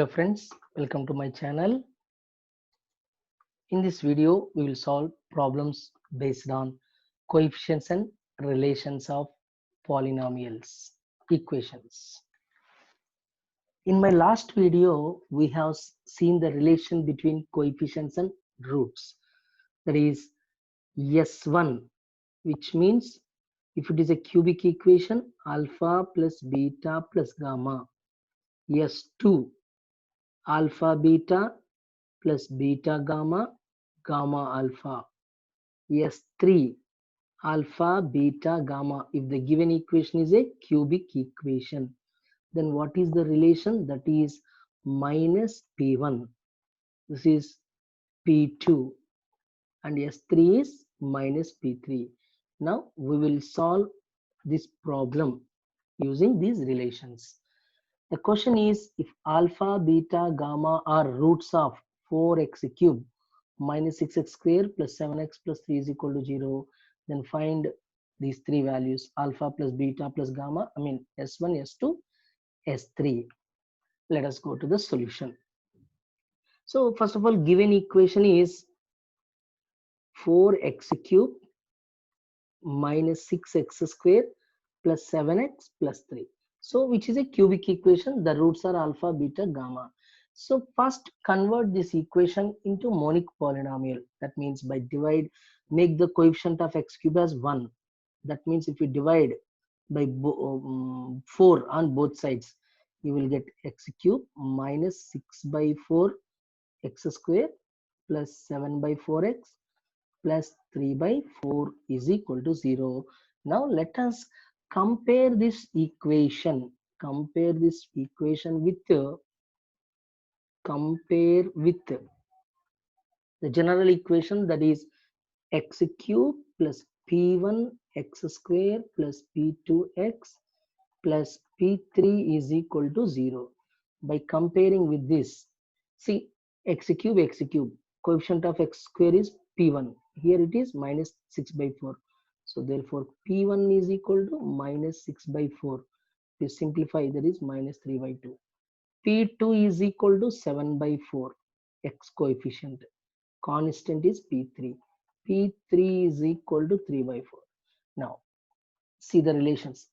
Hello friends, welcome to my channel. In this video, we will solve problems based on coefficients and relations of polynomials, equations. In my last video, we have seen the relation between coefficients and roots. That is S1, which means if it is a cubic equation, alpha plus beta plus gamma. S2, alpha beta plus beta gamma, gamma alpha. S3, alpha beta gamma. If the given equation is a cubic equation, then what is the relation? That is minus P1. This is P2 and S3 is minus P3. Now we will solve this problem using these relations. The question is, if alpha, beta, gamma are roots of 4x cubed minus 6x squared plus 7x plus 3 is equal to 0, then find these three values, alpha plus beta plus gamma, S1, S2, S3. Let us go to the solution. So first of all, given equation is 4x cubed minus 6x squared plus 7x plus 3. So which is a cubic equation, the roots are alpha, beta, gamma. So first convert this equation into monic polynomial. That means by divide, make the coefficient of x cube as 1. That means if you divide by 4 on both sides, you will get x cube minus 6 by 4 x square plus 7 by 4x plus 3 by 4 is equal to 0. Now let us compare this equation. Compare this equation with the general equation, that is x cube plus p1 x square plus p2x plus p3 is equal to 0. By comparing with this, see x cube, coefficient of x square is p1. Here it is minus 6 by 4. So therefore p1 is equal to minus 6 by 4. If you simplify, that is minus 3 by 2. P2 is equal to 7 by 4. X coefficient. Constant is P3. P3 is equal to 3 by 4. Now see the relations.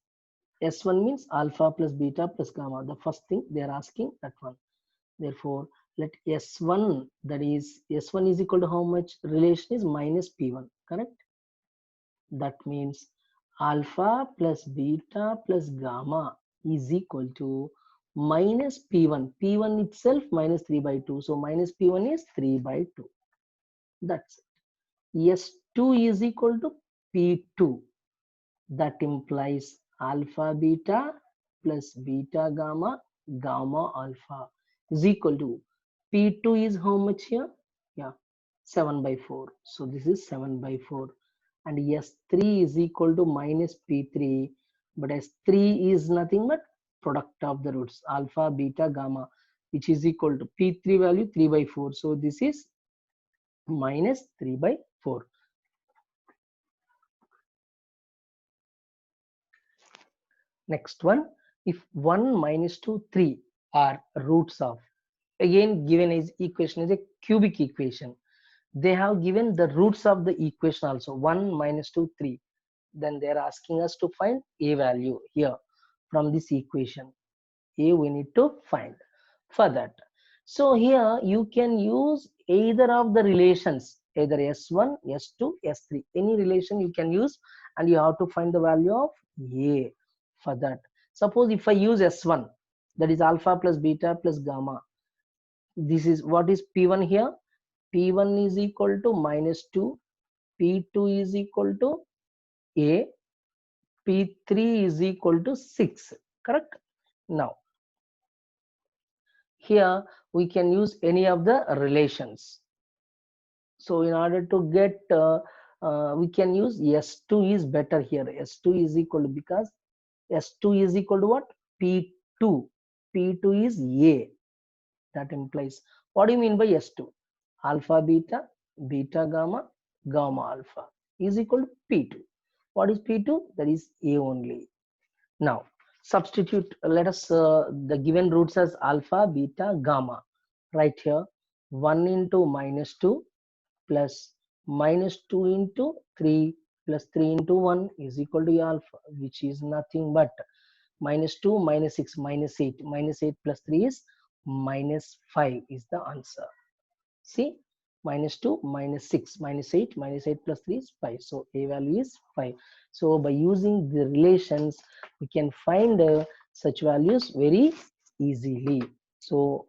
S1 means alpha plus beta plus gamma. The first thing they are asking, that one. Therefore, let S1, that is S1 is equal to how much? Relation is minus P1, correct? That means alpha plus beta plus gamma is equal to minus P1. P1 itself minus 3 by 2. So minus P1 is 3 by 2. That's it. S2 is equal to P2. That implies alpha beta plus beta gamma, gamma alpha is equal to P2 is how much here? Yeah, 7 by 4. So this is 7 by 4. And S3 is equal to minus P3. But S3 is nothing but product of the roots alpha, beta, gamma, which is equal to P3 value 3 by 4. So this is minus 3 by 4. Next one, if 1 minus 2, 3 are roots of, again given is equation is a cubic equation. They have given the roots of the equation also, 1 minus 2, 3. Then they are asking us to find a value here from this equation. A we need to find for that. So here you can use either of the relations, either S1, S2, S3. Any relation you can use, and you have to find the value of A for that. Suppose if I use S1, that is alpha plus beta plus gamma. This is what is P1 here? P1 is equal to minus 2, P2 is equal to A, P3 is equal to 6, correct? Now here we can use any of the relations. So in order to get we can use S2 is better here. S2 is equal to, because S2 is equal to what? P2. P2 is A. That implies, what do you mean by S2? Alpha beta, beta gamma, gamma alpha is equal to P2. What is P2? That is A only. Now Substitute, let us the given roots as alpha, beta, gamma. Right here, 1 into minus 2 plus minus 2 into 3 plus 3 into 1 is equal to alpha, which is nothing but minus 2 minus 6 minus 8. Minus 8 plus 3 is minus 5 is the answer. See, minus 2 minus 6 minus 8 minus 8 plus 3 is 5. So a value is 5. So by using the relations we can find such values very easily. So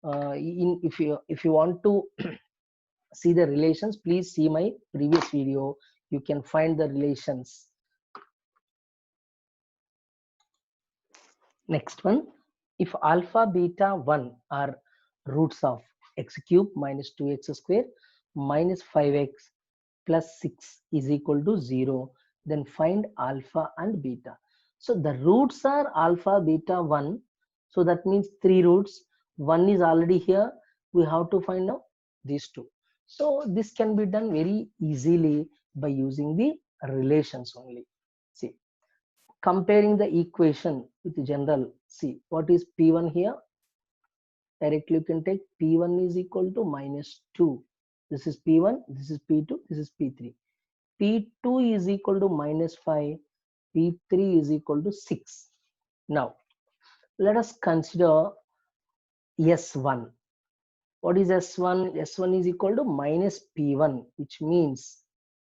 if you want to see the relations, please see my previous video. You can find the relations. Next one, if alpha, beta, 1 are roots of x cube minus 2x square minus 5x plus 6 is equal to 0, then find alpha and beta. So the roots are alpha, beta, 1. So that means 3 roots. 1 is already here. We have to find out these two. So this can be done very easily by using the relations only. See, comparing the equation with general, see what is p1 here. Directly you can take p1 is equal to minus 2. This is p1, this is p2, this is p3. p2 is equal to minus 5, p3 is equal to 6. Now let us consider s1. What is s1? S1 is equal to minus p1, which means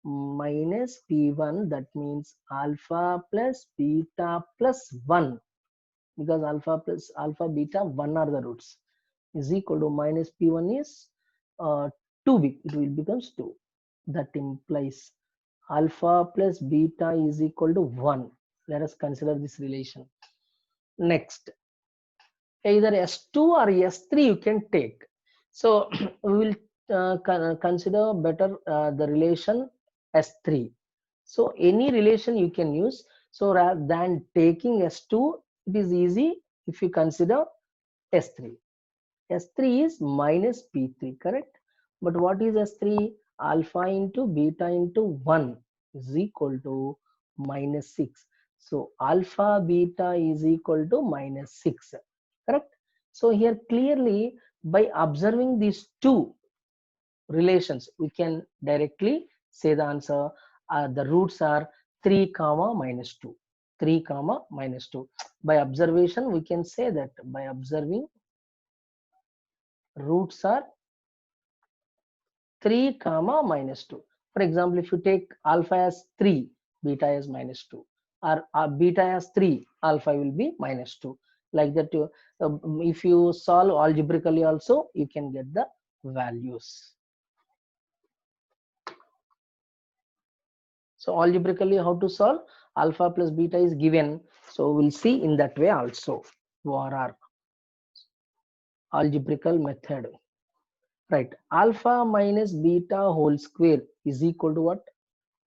minus p1, that means alpha plus beta plus 1, because alpha plus alpha beta 1 are the roots, is equal to minus p1 is too big, it will becomes 2. That implies alpha plus beta is equal to 1. Let us consider this relation. Next, either s2 or s3 you can take. So we will consider better the relation s3. So any relation you can use. So rather than taking s2, it is easy if you consider s3. S3 is minus P3, correct? But what is S3? Alpha into beta into 1 is equal to minus 6. So alpha beta is equal to minus 6, correct? So here clearly by observing these two relations, we can directly say the answer. The roots are 3 comma minus 2. 3 comma minus 2. By observation, we can say that by observing roots are 3 comma minus 2. For example, if you take alpha as 3, beta as minus 2, or beta as 3, alpha will be minus 2. Like that, if you solve algebraically also, you can get the values. So algebraically how to solve? Alpha plus beta is given. So we'll see in that way also. ORR, algebraical method. Right, alpha minus beta whole square is equal to what?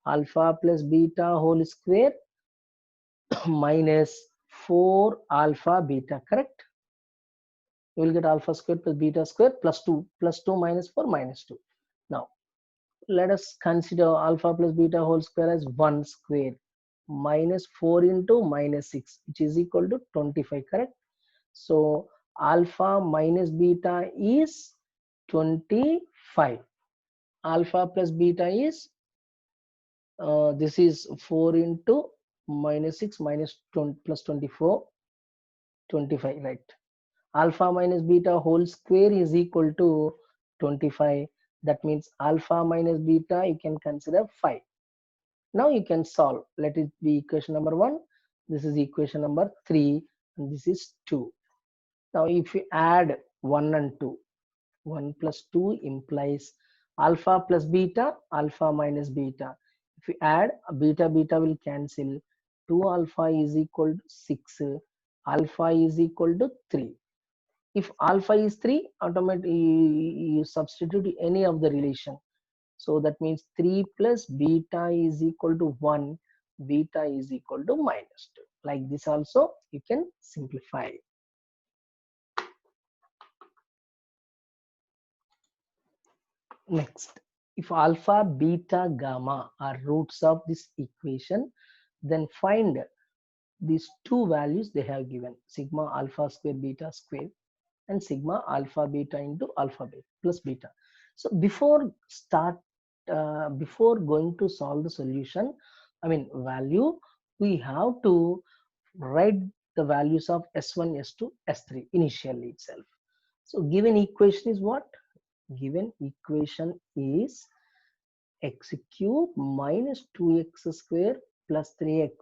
Alpha plus beta whole square minus 4 alpha beta, correct? You will get alpha square plus beta square plus 2 minus 4 minus 2. Now let us consider alpha plus beta whole square as 1 square minus 4 into minus 6, which is equal to 25, correct? So alpha minus beta is 25. Alpha plus beta is this is 4 into minus 6 minus 20 plus 24, 25, right? Alpha minus beta whole square is equal to 25. That means alpha minus beta you can consider 5. Now you can solve. Let it be equation number 1. This is equation number 3 and this is 2. Now if you add 1 and 2, 1 plus 2 implies alpha plus beta, alpha minus beta. If you add, beta will cancel. 2 alpha is equal to 6, alpha is equal to 3. If alpha is 3, automatically you substitute any of the relation. So that means 3 plus beta is equal to 1, beta is equal to minus 2. Like this also you can simplify. Next, if alpha, beta, gamma are roots of this equation, then find these two values they have given, sigma alpha square beta square and sigma alpha beta into alpha beta plus beta. So before going to solve the solution, I mean value, we have to write the values of S1, S2, S3 initially itself. So given equation is what? Given equation is x cube minus 2x square plus 3x.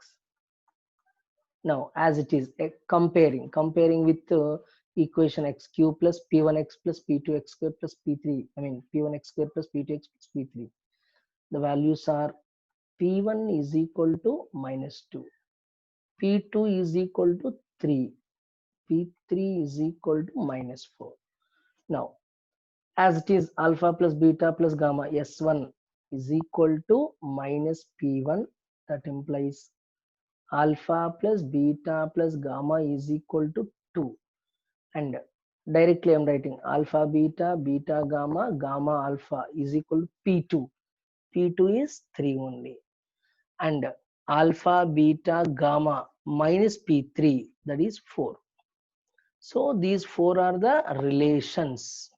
Now as it is comparing with equation x cube plus p1x plus p2x square plus p3, I mean p1x square plus p2x plus p3. The values are p1 is equal to minus 2, p2 is equal to 3, p3 is equal to minus 4. Now as it is alpha plus beta plus gamma, s1 is equal to minus p1, that implies alpha plus beta plus gamma is equal to 2, and directly I'm writing alpha beta beta gamma gamma alpha is equal to p2, p2 is 3 only, and alpha beta gamma minus p3, that is 4. So these four are the relations,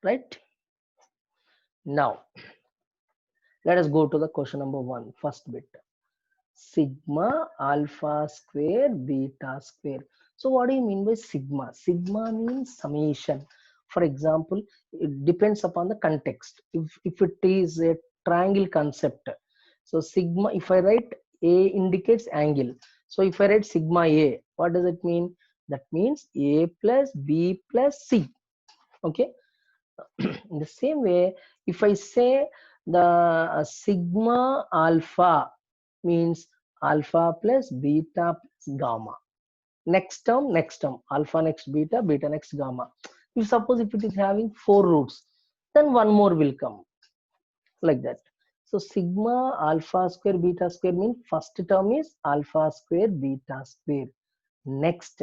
right? Now let us go to the question number 1, first bit. Sigma alpha square beta square. So what do you mean by sigma? Sigma means summation. For example, it depends upon the context. If it is a triangle concept, so sigma, if I write A indicates angle. So if I write sigma A, what does it mean? That means A plus B plus C. Okay. In the same way, if I say the sigma alpha means alpha plus beta plus gamma. Next term, alpha next beta, beta next gamma. If suppose if it is having 4 roots, then one more will come, like that. So sigma alpha square beta square means first term is alpha square beta square. Next,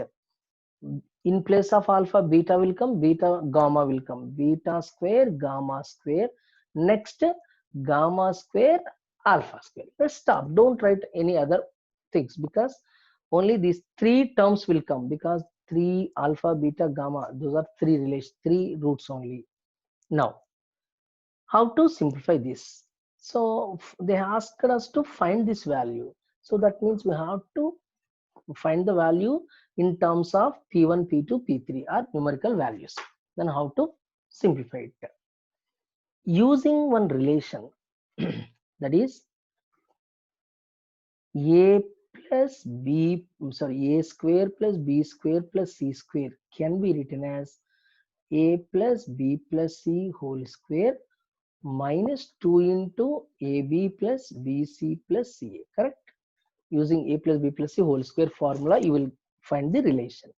in place of alpha, beta will come, beta gamma will come, beta square gamma square. Next, gamma square alpha square. Let's stop, don't write any other things, because only these 3 terms will come, because 3 alpha beta gamma, those are 3 relations, 3 roots only. Now how to simplify this? So they asked us to find this value, so that means we have to find the value in terms of P1, P2, P3 are numerical values. Then how to simplify it? Using one relation, that is A plus B, A square plus B square plus C square can be written as A plus B plus C whole square minus 2 into AB plus BC plus CA, correct? Using A plus B plus C whole square formula, you will find the relation.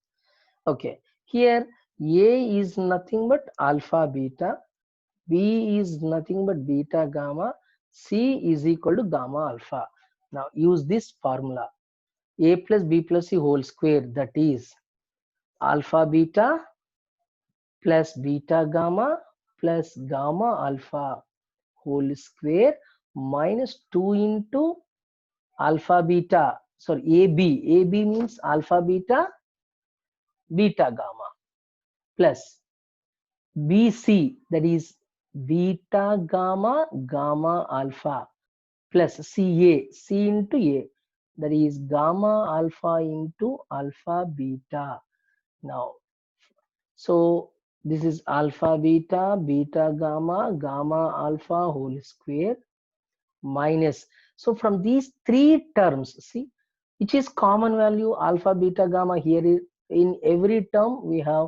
Okay, here A is nothing but alpha beta, B is nothing but beta gamma, C is equal to gamma alpha. Now use this formula. A plus B plus C whole square, that is alpha beta plus beta gamma plus gamma alpha whole square minus 2 into alpha beta, sorry, AB means alpha beta beta gamma plus BC, that is beta gamma gamma alpha plus C into A, that is gamma alpha into alpha beta. Now so this is alpha beta beta gamma gamma alpha whole square minus, so from these 3 terms, see which is common value, alpha beta gamma. Here is, in every term we have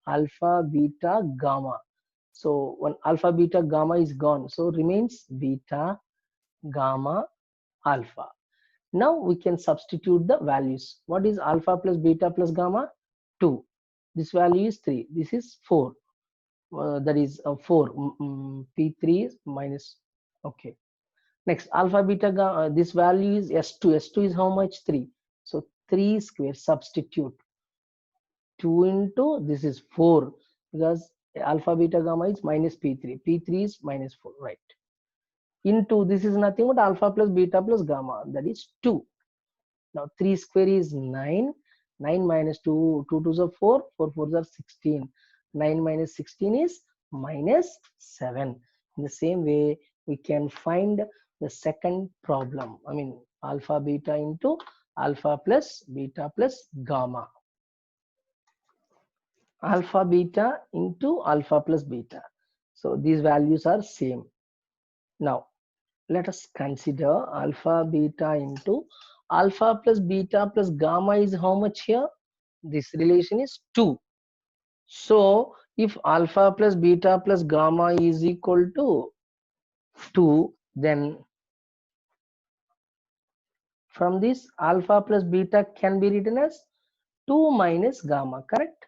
alpha beta gamma, so when alpha beta gamma is gone, so remains beta gamma alpha. Now we can substitute the values. What is alpha plus beta plus gamma? 2. This value is 3, this is 4, that is 4. P3 is minus, okay. Next, alpha beta gamma, this value is S2. S2 is how much? 3. So 3 square, substitute. 2 into, this is 4, because alpha beta gamma is minus P3. P3 is minus 4, right? into, this is nothing but alpha plus beta plus gamma, that is 2. Now 3 square is 9. 9 minus 2, 2 2s are 4, 4 4s are 16. 9 minus 16 is minus 7. In the same way, we can find the second problem. I mean, alpha beta into alpha plus beta plus gamma. Alpha beta into alpha plus beta. So these values are same. Now let us consider alpha beta into alpha plus beta plus gamma is how much here? This relation is 2. So if alpha plus beta plus gamma is equal to 2, then from this alpha plus beta can be written as 2 minus gamma, correct?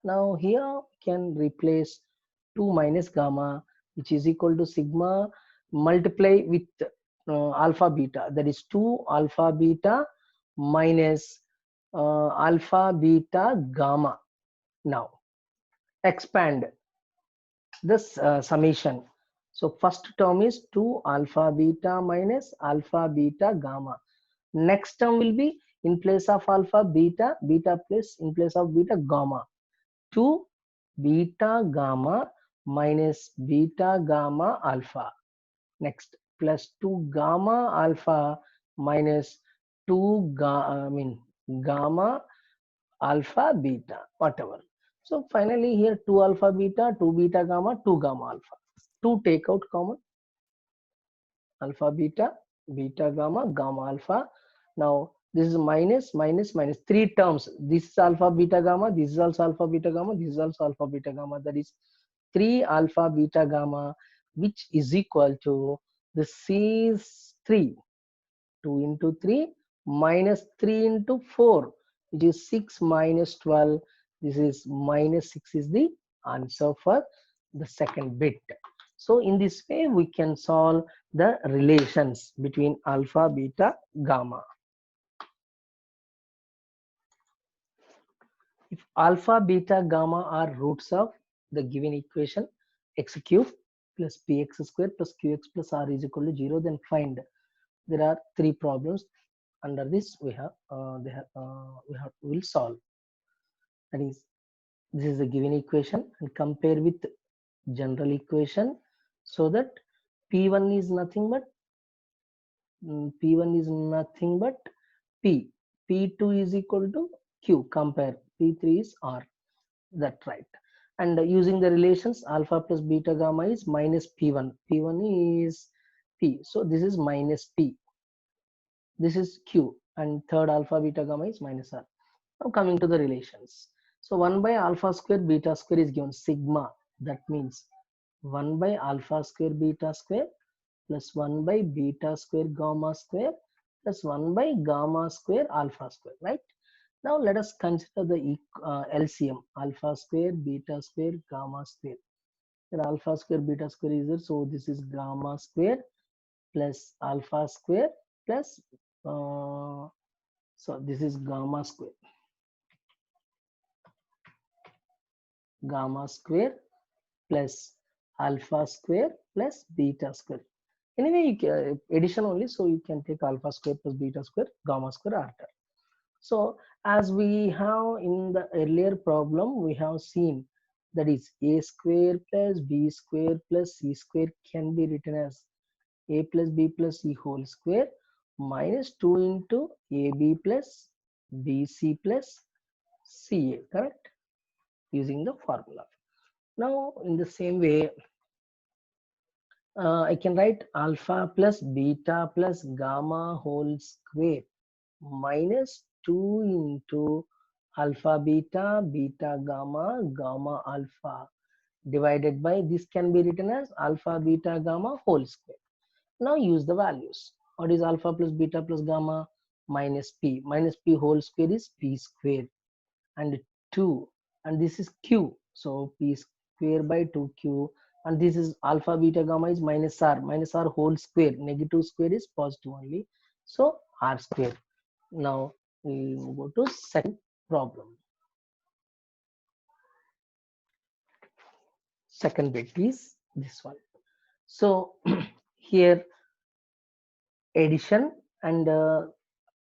Now here can replace 2 minus gamma, which is equal to sigma multiply with alpha beta, that is 2 alpha beta minus alpha beta gamma. Now expand this summation. So first term is 2 alpha beta minus alpha beta gamma. Next term will be in place of alpha beta, beta plus in place of beta gamma. 2 beta gamma minus beta gamma alpha. Next plus 2 gamma alpha minus 2 gamma alpha beta, whatever. So finally here 2 alpha beta, 2 beta gamma, 2 gamma alpha. 2 take out common, alpha beta, beta gamma, gamma alpha. Now this is minus minus minus, 3 terms. This is alpha beta gamma, this is also alpha beta gamma, this is also alpha beta gamma, that is 3 alpha beta gamma, which is equal to, this is 3, 2 into 3 minus 3 into 4, which is 6 minus 12. This is minus 6 is the answer for the second bit. So in this way we can solve the relations between alpha, beta, gamma. If alpha, beta, gamma are roots of the given equation x cube plus px square plus qx plus r is equal to 0, then find. There are 3 problems under this. We have we'll solve. That is, this is the given equation and compare with general equation, so that p1 is nothing but p1 is nothing but p, p2 is equal to q, compare, p3 is r, that right. And using the relations alpha plus beta gamma is minus p1, p1 is p, so this is minus p, this is q, and third alpha beta gamma is minus r. Now coming to the relations, so 1 by alpha square beta square is given sigma, that means 1 by alpha square beta square plus 1 by beta square gamma square plus 1 by gamma square alpha square, right? Now let us consider the LCM, alpha square beta square gamma square. Then alpha square beta square is there, so this is gamma square plus alpha square plus so this is gamma square plus alpha square plus beta square. Anyway, you can, addition only, so you can take alpha square plus beta square, gamma square after. So as we have in the earlier problem, we have seen that is a square plus b square plus c square can be written as a plus b plus c whole square minus 2 into ab plus bc plus ca, correct? Using the formula. Now in the same way, I can write alpha plus beta plus gamma whole square minus 2 into alpha beta, beta gamma, gamma alpha divided by, this can be written as alpha beta gamma whole square. Now use the values. What is alpha plus beta plus gamma? Minus p. Minus p whole square is p square and 2, and this is q, so p square by 2q, and this is alpha beta gamma is minus r whole square, negative square is positive only, so r square. Now we'll go to second problem. Second bit is this one. So Here addition and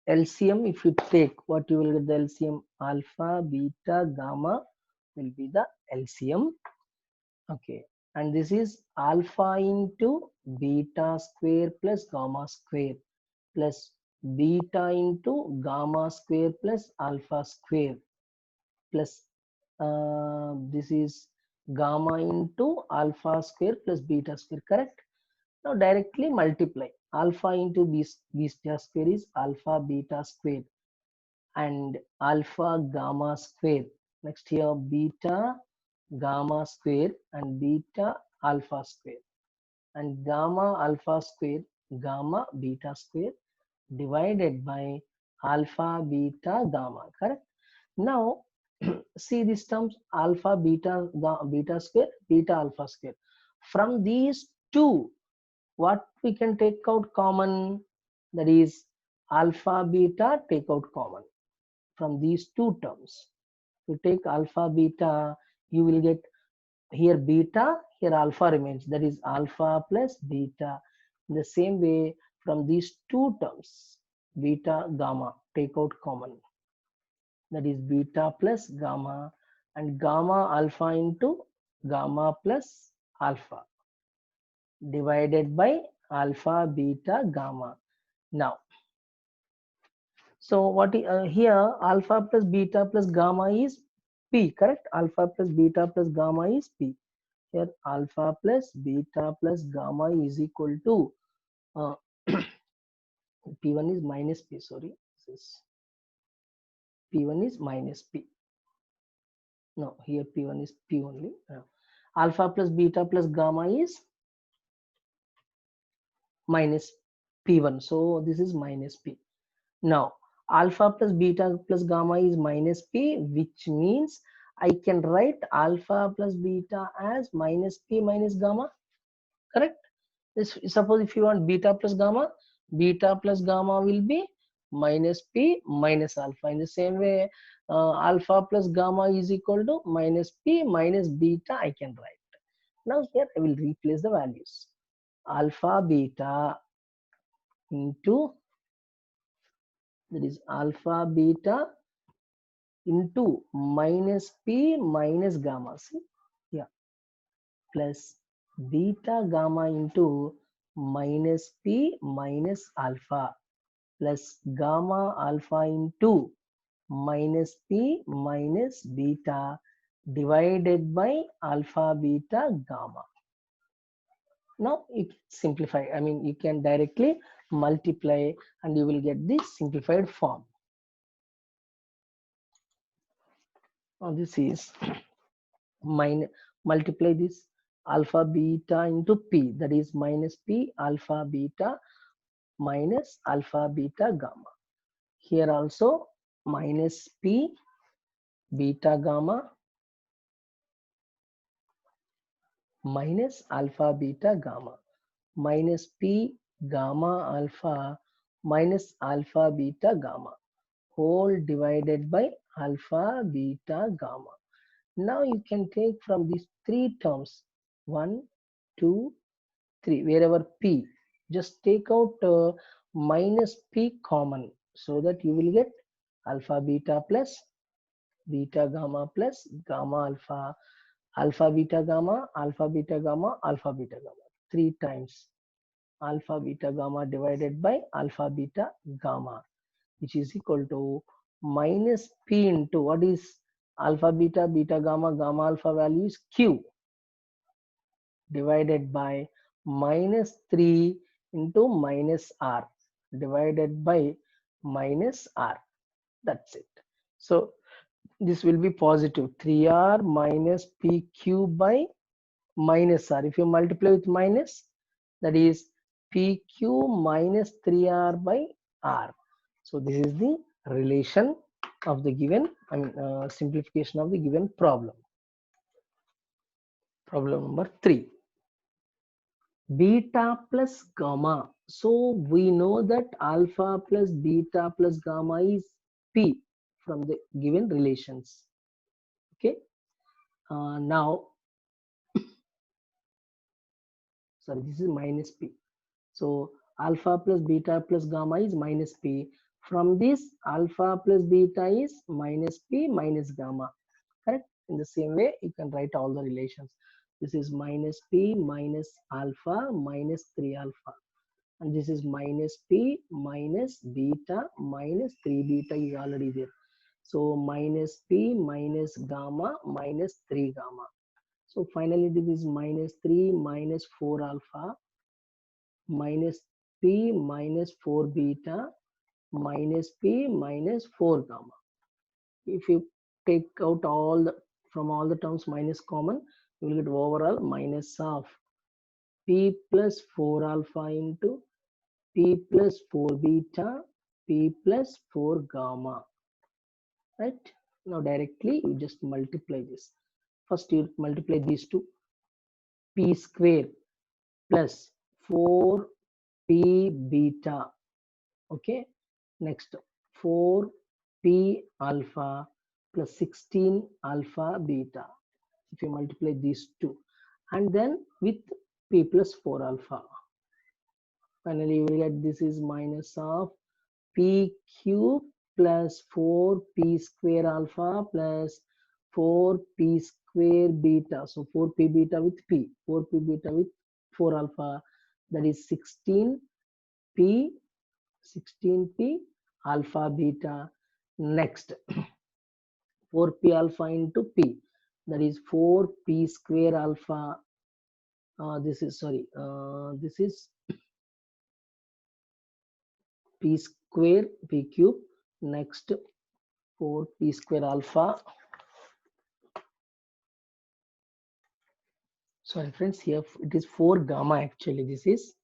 LCM, if you take, what you will get, the LCM alpha, beta, gamma will be the LCM. Okay, and this is alpha into beta square plus gamma square plus beta into gamma square plus alpha square plus this is gamma into alpha square plus beta square, correct? Now directly multiply. Alpha into beta square is alpha beta square and alpha gamma square. Next here beta gamma square and beta alpha square and gamma alpha square gamma beta square divided by alpha beta gamma, correct? Now see these terms alpha beta beta square beta alpha square. From these two, what we can take out common, that is alpha beta take out common from these two terms. You take alpha beta, you will get here beta, here alpha remains, that is alpha plus beta. In the same way, from these two terms beta gamma take out common, that is beta plus gamma and gamma alpha into gamma plus alpha divided by alpha beta gamma. Now so here alpha plus beta plus gamma is p, correct? Alpha plus beta plus gamma is p. Here alpha plus beta plus gamma is equal to uh, p1 is minus p, sorry, this is p1 is minus p. No, here p1 is p only. Alpha plus beta plus gamma is minus p1, so this is minus p. Now alpha plus beta plus gamma is minus p, which means I can write alpha plus beta as minus p minus gamma, correct? Suppose if you want beta plus gamma, beta plus gamma will be minus p minus alpha. In the same way, alpha plus gamma is equal to minus p minus beta I can write. Now here I will replace the values. Alpha beta into, that is alpha beta into minus p minus gamma, see, yeah, plus beta gamma into minus p minus alpha plus gamma alpha into minus p minus beta divided by alpha beta gamma. Now it simplify, I mean you can directly multiply and you will get this simplified form. Now this is multiply this alpha beta into p, that is minus p alpha beta minus alpha beta gamma. Here also minus p beta gamma minus alpha beta gamma minus p gamma alpha minus alpha beta gamma whole divided by alpha beta gamma. Now you can take from these three terms 1, 2, 3, wherever p, just take out minus p common so that you will get alpha beta plus beta gamma plus gamma alpha, alpha beta gamma, alpha beta gamma, alpha beta gamma. 3 times alpha beta gamma divided by alpha beta gamma, which is equal to minus p into, what is alpha beta beta gamma, gamma alpha value is q, divided by minus 3 into minus r divided by minus r. That's it. So this will be positive 3r minus pq by minus r. If you multiply with minus, that is pq minus 3r by r. So this is the relation of the given, I mean simplification of the given problem. Problem number 3. Beta plus gamma. So we know that alpha plus beta plus gamma is p from the given relations. Okay. Now, sorry, this is minus p. So alpha plus beta plus gamma is minus p. From this, alpha plus beta is minus p minus gamma. Correct? In the same way, you can write all the relations. This is minus p minus alpha minus 3 alpha. And this is minus p minus beta minus 3 beta is already there. So minus p minus gamma minus 3 gamma. So finally this is minus 3 minus 4 alpha minus p minus 4 beta minus p minus 4 gamma. If you take out all the from all the terms minus common, you will get overall minus of p plus 4 alpha into p plus 4 beta p plus 4 gamma. Right? Now directly you just multiply this. First you multiply these two, p square plus 4p beta. Okay, next 4p alpha plus 16 alpha beta. If you multiply these two, and then with p plus 4 alpha, finally you will get this is minus of p cube plus 4p square alpha plus 4p square beta. So 4p beta with p, 4p beta with 4 alpha, that is 16p, 16p alpha beta. Next 4p alpha into p, that is 4p square alpha. This is sorry, this is p square p cube. Next 4p square alpha. Sorry friends, here it is 4 gamma actually. This is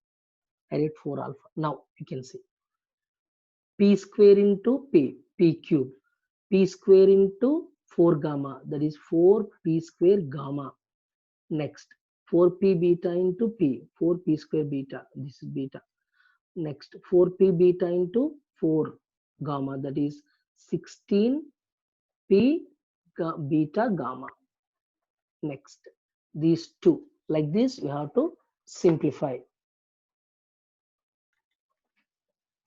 I read 4 alpha. Now you can see p square into p cube, p square into 4 gamma, that is 4p square gamma. Next 4p beta into p, 4p square beta, this is beta. Next 4p beta into 4 gamma, that is 16p beta gamma. Next these two, like this we have to simplify.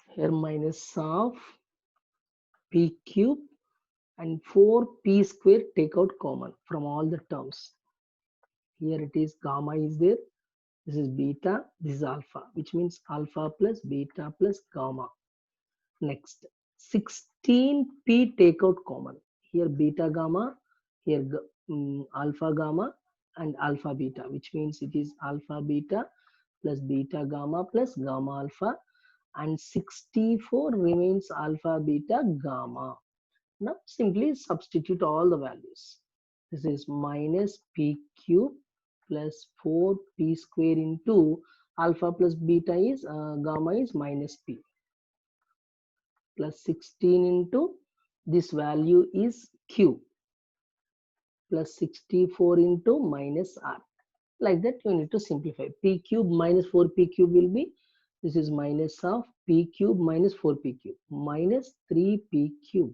Here minus of p cube and 4p square, take out common from all the terms. Here it is gamma is there, this is beta, this is alpha, which means alpha plus beta plus gamma. Next 16p, take out common. Here beta gamma, here alpha gamma and alpha beta, which means it is alpha beta plus beta gamma plus gamma alpha, and 64 remains alpha beta gamma. Now simply substitute all the values. This is minus p cube plus 4p square into alpha plus beta is gamma is minus p plus 16 into this value is q plus 64 into minus r. Like that you need to simplify. P cube minus 4p cube will be, this is minus of p cube minus 4p cube minus 3p cube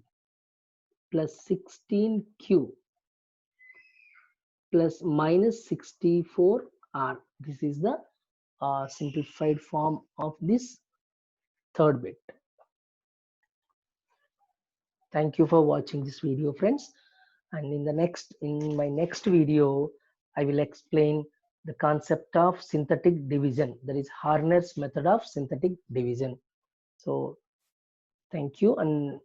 plus 16q plus minus 64r. This is the simplified form of this third bit. Thank you for watching this video, friends. And in my next video, I will explain the concept of synthetic division, that is Harner's method of synthetic division. So thank you, and